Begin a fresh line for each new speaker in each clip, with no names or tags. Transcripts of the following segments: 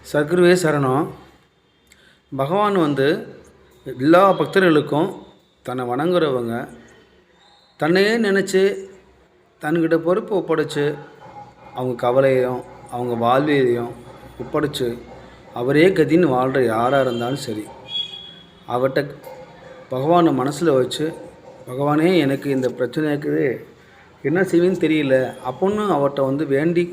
சர்க்குருவே சரணம். பகவான் எல்லா பக்தர்களுக்கும் தன்னை வணங்குறவங்க தன்னையே நினச்சி தன்கிட்ட பொறுப்பு ஒப்படைச்சு அவங்க கவலையும் அவங்க வாழ்வியலையும் ஒப்படைச்சு அவரே கதின்னு வாழ்கிற யாராக இருந்தாலும் சரி, அவர்கிட்ட பகவானை மனசில் வச்சு, பகவானே எனக்கு இந்த பிரச்சனை இருக்குது, என்ன செய்வேன்னு தெரியல அப்படின்னு அவர்கிட்ட வேண்டி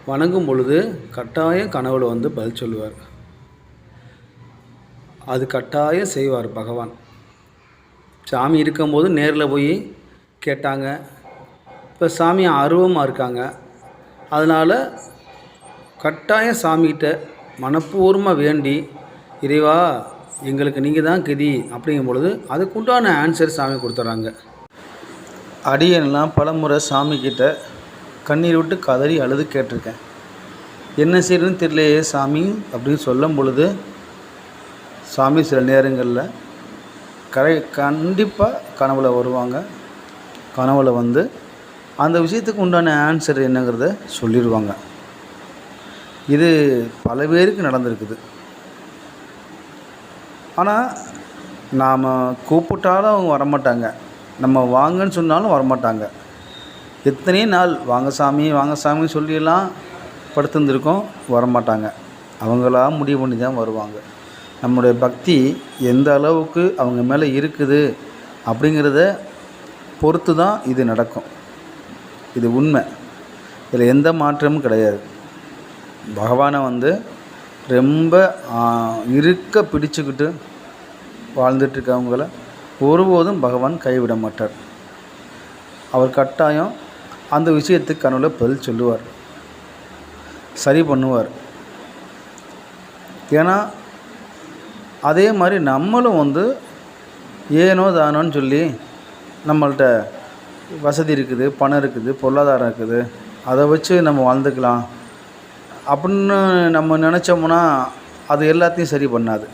வணங்கும் பொழுது கட்டாயம் கனவுல பதில் சொல்லுவார். அது கட்டாயம் செய்வார் பகவான். சாமி இருக்கும்போது நேரில் போய் கேட்டாங்க. இப்போ சாமி ஆர்வமாக இருக்காங்க. அதனால் கட்டாயம் சாமிகிட்ட மனப்பூர்வமாக வேண்டி, இறைவா எங்களுக்கு நீங்கள் தான் கதி அப்படிங்கும் பொழுது அதுக்குண்டான ஆன்சர் சாமி கொடுத்துட்றாங்க. அடியெல்லாம் பலமுறை சாமிக்கிட்ட கண்ணீர் விட்டு கதறி அழுது கேட்டிருக்கேன். என்ன செய்யறதுன்னு தெரியலையே சாமி அப்படின்னு சொல்லும் பொழுது சாமி சில நேரங்களில் கண்டிப்பாக கனவுல வருவாங்க. கனவுல அந்த விஷயத்துக்கு உண்டான ஆன்சர் என்னங்கிறத சொல்லிடுவாங்க. இது பல பேருக்கு நடந்திருக்குது. ஆனால் நாம் கூப்பிட்டாலும் அவங்க வரமாட்டாங்க, நம்ம வாங்கன்னு சொன்னாலும் வரமாட்டாங்க. எத்தனையோ நாள் வாங்க சாமி சொல்லியெல்லாம் படுத்துருந்துருக்கோம், வரமாட்டாங்க. அவங்களா முடிவு பண்ணி தான் வருவாங்க. நம்முடைய பக்தி எந்த அளவுக்கு அவங்க மேலே இருக்குது அப்படிங்கிறத பொறுத்து தான் இது நடக்கும். இது உண்மை, இதில் எந்த மாற்றமும் கிடையாது. பகவானை ரொம்ப இருக்க பிடிச்சுக்கிட்டு வாழ்ந்துட்டுருக்கவங்கள ஒருபோதும் பகவான் கைவிட மாட்டார். அவர் கட்டாயம் அந்த விஷயத்துக்கு கனவுல பதில் சொல்லுவார், சரி பண்ணுவார். ஏன்னா அதே மாதிரி நம்மளும் ஏனோ தானோன்னு சொல்லி நம்மள்கிட்ட வசதி இருக்குது, பணம் இருக்குது, பொருளாதாரம் இருக்குது, அதை வச்சு நம்ம வாழ்ந்துக்கலாம் அப்படின்னு நம்ம நினச்சோம்னா அது எல்லாத்தையும் சரி பண்ணாது.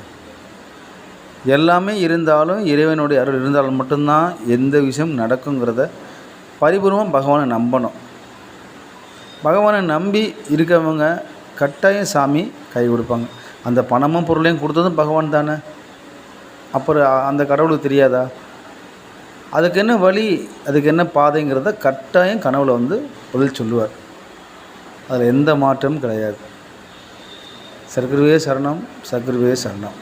எல்லாமே இருந்தாலும் இறைவனுடைய அருள் இருந்தாலும் மட்டும்தான் எந்த விஷயம் நடக்குங்கிறத பரிபூர்வமாக பகவானை நம்பணும். பகவானை நம்பி இருக்கவங்க கட்டாயம் சாமி கை கொடுப்பாங்க. அந்த பணமும் பொருளையும் கொடுத்ததும் பகவான் தானே, அப்புறம் அந்த கடவுளுக்கு தெரியாதா? அதுக்கு என்ன வழி, அதுக்கு என்ன பாதைங்கிறத கட்டாயம் கனவுல பதில் சொல்லுவார். அதில் எந்த மாற்றமும் கிடையாது. சர்க்குருவே சரணம், சர்க்குருவே சரணம்.